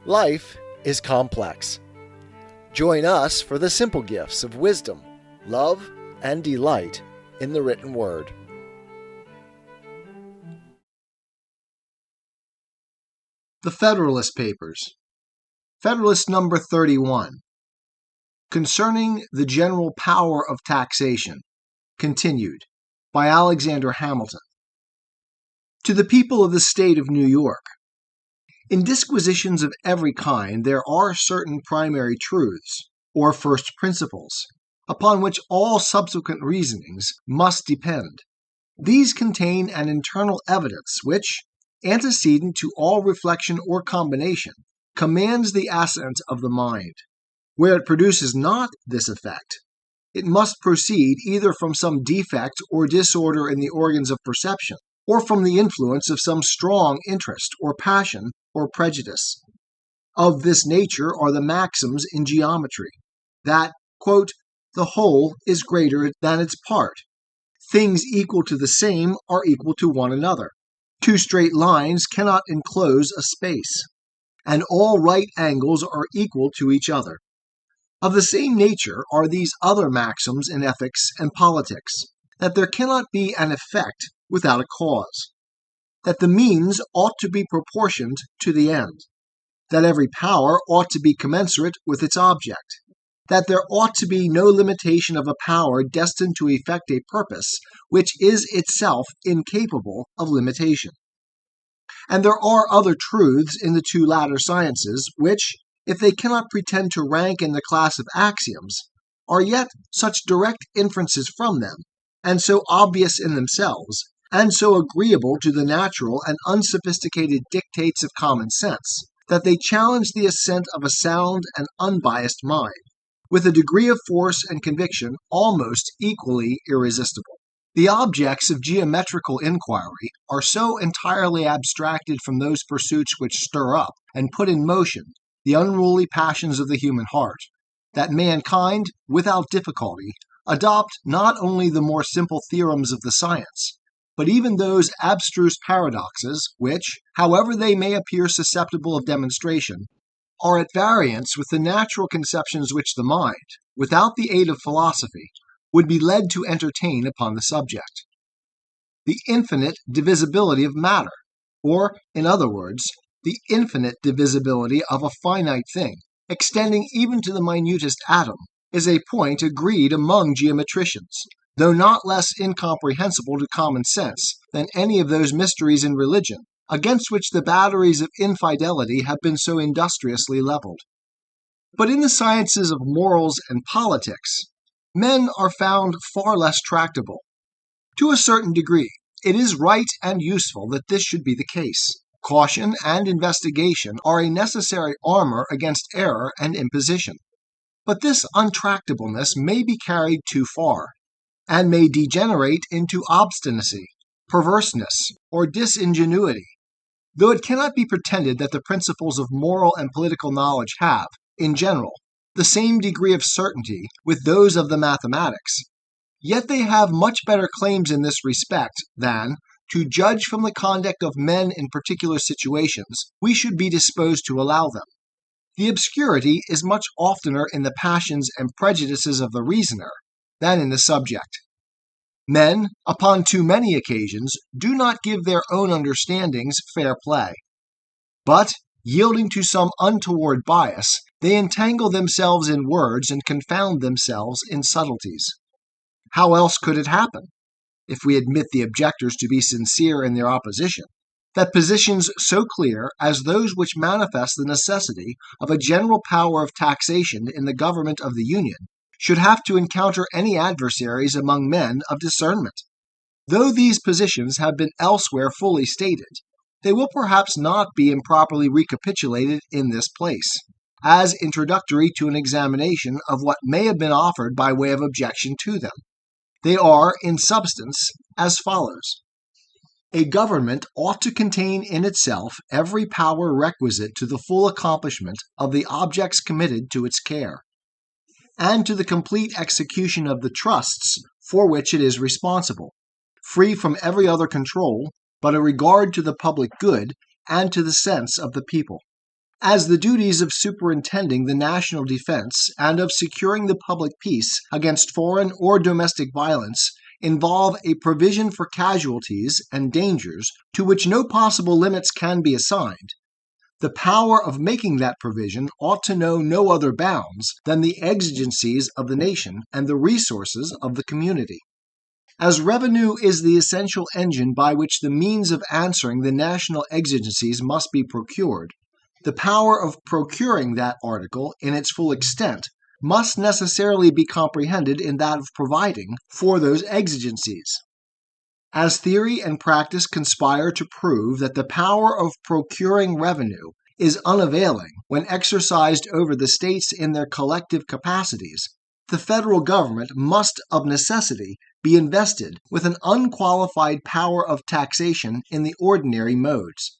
Life is complex. Join us for the simple gifts of wisdom, love, and delight in the written word. The Federalist Papers. Federalist number 31. Concerning the General Power of Taxation. Continued. By Alexander Hamilton. To the people of the state of New York. In disquisitions of every kind, there are certain primary truths, or first principles, upon which all subsequent reasonings must depend. These contain an internal evidence which, antecedent to all reflection or combination, commands the assent of the mind. Where it produces not this effect, it must proceed either from some defect or disorder in the organs of perception, or from the influence of some strong interest or passion or prejudice. Of this nature are the maxims in geometry, that, quote, the whole is greater than its part. Things equal to the same are equal to one another. Two straight lines cannot enclose a space, and all right angles are equal to each other. Of the same nature are these other maxims in ethics and politics, that there cannot be an effect without a cause, that the means ought to be proportioned to the end, that every power ought to be commensurate with its object, that there ought to be no limitation of a power destined to effect a purpose which is itself incapable of limitation. And there are other truths in the two latter sciences which, if they cannot pretend to rank in the class of axioms, are yet such direct inferences from them, and so obvious in themselves, and so agreeable to the natural and unsophisticated dictates of common sense, that they challenge the assent of a sound and unbiased mind, with a degree of force and conviction almost equally irresistible. The objects of geometrical inquiry are so entirely abstracted from those pursuits which stir up and put in motion the unruly passions of the human heart, that mankind, without difficulty, adopt not only the more simple theorems of the science, but even those abstruse paradoxes which, however they may appear susceptible of demonstration, are at variance with the natural conceptions which the mind, without the aid of philosophy, would be led to entertain upon the subject. The infinite divisibility of matter, or, in other words, the infinite divisibility of a finite thing, extending even to the minutest atom, is a point agreed among geometricians, though not less incomprehensible to common sense than any of those mysteries in religion against which the batteries of infidelity have been so industriously leveled. But in the sciences of morals and politics, men are found far less tractable. To a certain degree, it is right and useful that this should be the case. Caution and investigation are a necessary armor against error and imposition. But this untractableness may be carried too far, and may degenerate into obstinacy, perverseness, or disingenuity, though it cannot be pretended that the principles of moral and political knowledge have, in general, the same degree of certainty with those of the mathematics. Yet they have much better claims in this respect than, to judge from the conduct of men in particular situations, we should be disposed to allow them. The obscurity is much oftener in the passions and prejudices of the reasoner than in the subject. Men, upon too many occasions, do not give their own understandings fair play, but, yielding to some untoward bias, they entangle themselves in words and confound themselves in subtleties. How else could it happen, if we admit the objectors to be sincere in their opposition, that positions so clear as those which manifest the necessity of a general power of taxation in the government of the Union should have to encounter any adversaries among men of discernment? Though these positions have been elsewhere fully stated, they will perhaps not be improperly recapitulated in this place, as introductory to an examination of what may have been offered by way of objection to them. They are, in substance, as follows. A government ought to contain in itself every power requisite to the full accomplishment of the objects committed to its care, and to the complete execution of the trusts for which it is responsible, free from every other control but a regard to the public good and to the sense of the people. as the duties of superintending the national defense and of securing the public peace against foreign or domestic violence involve a provision for casualties and dangers to which no possible limits can be assigned, the power of making that provision ought to know no other bounds than the exigencies of the nation and the resources of the community. As revenue is the essential engine by which the means of answering the national exigencies must be procured, the power of procuring that article in its full extent must necessarily be comprehended in that of providing for those exigencies. As theory and practice conspire to prove that the power of procuring revenue is unavailing when exercised over the states in their collective capacities, the federal government must of necessity be invested with an unqualified power of taxation in the ordinary modes.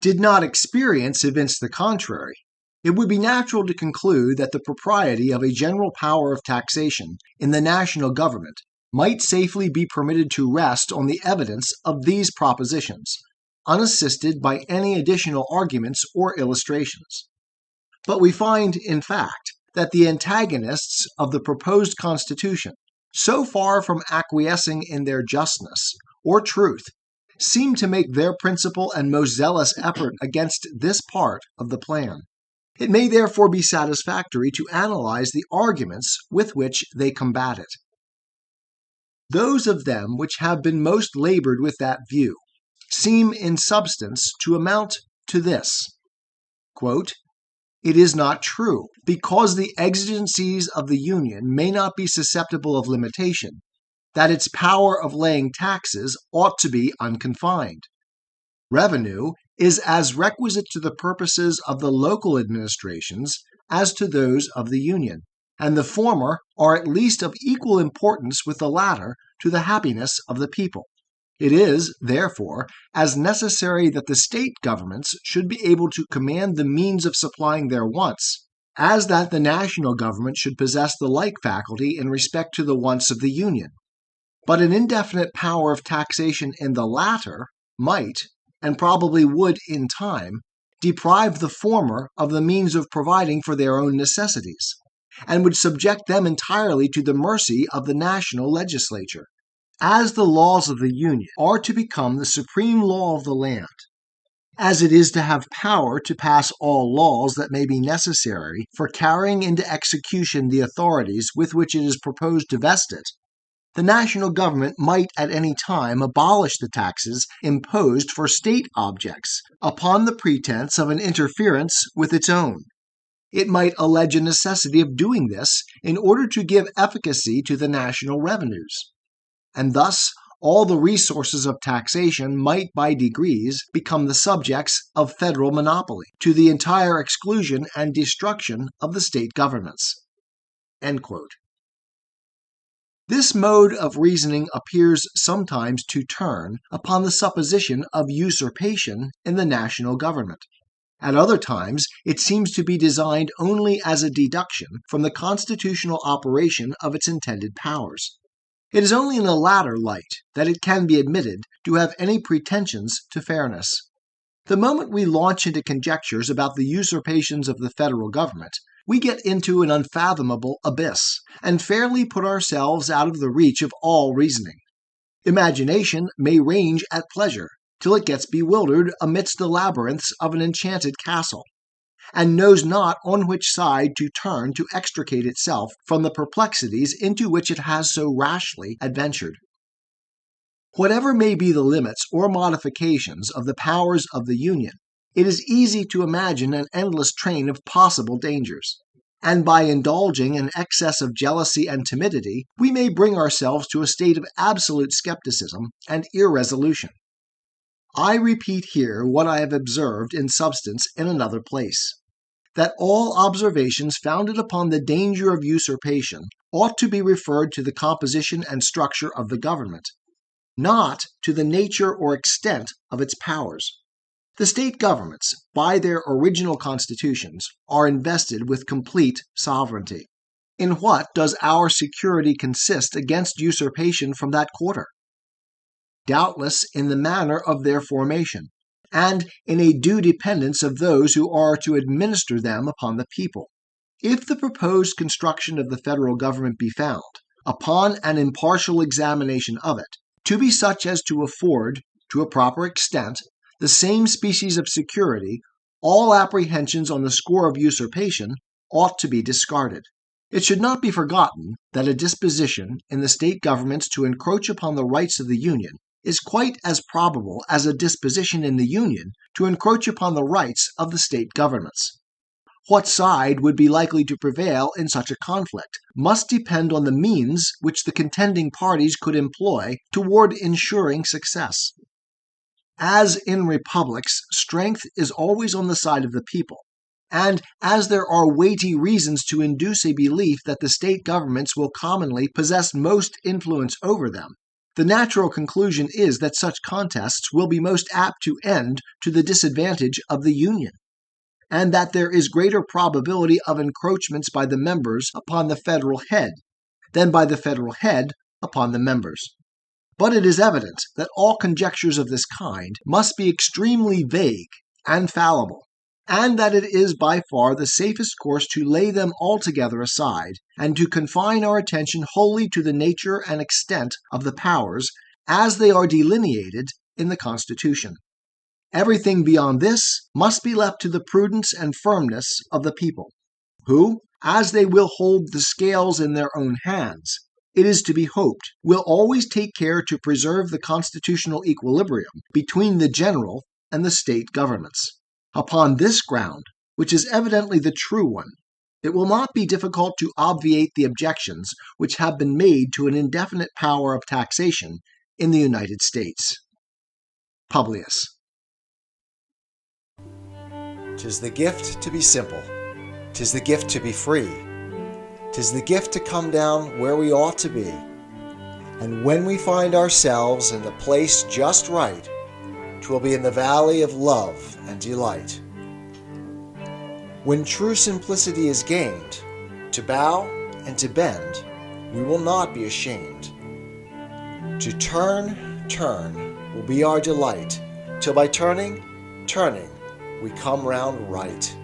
Did not experience evince the contrary, it would be natural to conclude that the propriety of a general power of taxation in the national government might safely be permitted to rest on the evidence of these propositions, unassisted by any additional arguments or illustrations. But we find, in fact, that the antagonists of the proposed Constitution, so far from acquiescing in their justness or truth, seem to make their principal and most zealous effort against this part of the plan. It may therefore be satisfactory to analyze the arguments with which they combat it. Those of them which have been most labored with that view seem in substance to amount to this: quote, "It is not true, because the exigencies of the Union may not be susceptible of limitation, that its power of laying taxes ought to be unconfined. Revenue is as requisite to the purposes of the local administrations as to those of the Union, and the former are at least of equal importance with the latter to the happiness of the people. It is, therefore, as necessary that the state governments should be able to command the means of supplying their wants, as that the national government should possess the like faculty in respect to the wants of the Union. But an indefinite power of taxation in the latter might, and probably would in time, deprive the former of the means of providing for their own necessities, and would subject them entirely to the mercy of the national legislature. As the laws of the Union are to become the supreme law of the land, as it is to have power to pass all laws that may be necessary for carrying into execution the authorities with which it is proposed to vest it, the national government might at any time abolish the taxes imposed for state objects upon the pretense of an interference with its own. It might allege a necessity of doing this in order to give efficacy to the national revenues. And thus all the resources of taxation might by degrees become the subjects of federal monopoly, to the entire exclusion and destruction of the state governments." End quote. This mode of reasoning appears sometimes to turn upon the supposition of usurpation in the national government. At other times, it seems to be designed only as a deduction from the constitutional operation of its intended powers. It is only in the latter light that it can be admitted to have any pretensions to fairness. The moment we launch into conjectures about the usurpations of the federal government, we get into an unfathomable abyss, and fairly put ourselves out of the reach of all reasoning. Imagination may range at pleasure, till it gets bewildered amidst the labyrinths of an enchanted castle, and knows not on which side to turn to extricate itself from the perplexities into which it has so rashly adventured. Whatever may be the limits or modifications of the powers of the Union, it is easy to imagine an endless train of possible dangers, and by indulging an excess of jealousy and timidity, we may bring ourselves to a state of absolute skepticism and irresolution. I repeat here what I have observed in substance in another place, that all observations founded upon the danger of usurpation ought to be referred to the composition and structure of the government, not to the nature or extent of its powers. The state governments, by their original constitutions, are invested with complete sovereignty. In what does our security consist against usurpation from that quarter? Doubtless in the manner of their formation, and in a due dependence of those who are to administer them upon the people. If the proposed construction of the federal government be found, upon an impartial examination of it, to be such as to afford, to a proper extent, the same species of security, all apprehensions on the score of usurpation ought to be discarded. It should not be forgotten that a disposition in the state governments to encroach upon the rights of the Union is quite as probable as a disposition in the Union to encroach upon the rights of the state governments. What side would be likely to prevail in such a conflict must depend on the means which the contending parties could employ toward ensuring success. As in republics, strength is always on the side of the people, and as there are weighty reasons to induce a belief that the state governments will commonly possess most influence over them, the natural conclusion is that such contests will be most apt to end to the disadvantage of the Union, and that there is greater probability of encroachments by the members upon the federal head than by the federal head upon the members. But it is evident that all conjectures of this kind must be extremely vague and fallible, and that it is by far the safest course to lay them altogether aside, and to confine our attention wholly to the nature and extent of the powers as they are delineated in the Constitution. Everything beyond this must be left to the prudence and firmness of the people, who, as they will hold the scales in their own hands, it is to be hoped, will always take care to preserve the constitutional equilibrium between the general and the state governments. Upon this ground, which is evidently the true one, it will not be difficult to obviate the objections which have been made to an indefinite power of taxation in the United States. Publius. 'Tis the gift to be simple, 'tis the gift to be free, 'tis the gift to come down where we ought to be, and when we find ourselves in the place just right, 'twill be in the valley of love and delight. When true simplicity is gained, to bow and to bend, we will not be ashamed. To turn will be our delight, till by turning, we come round right.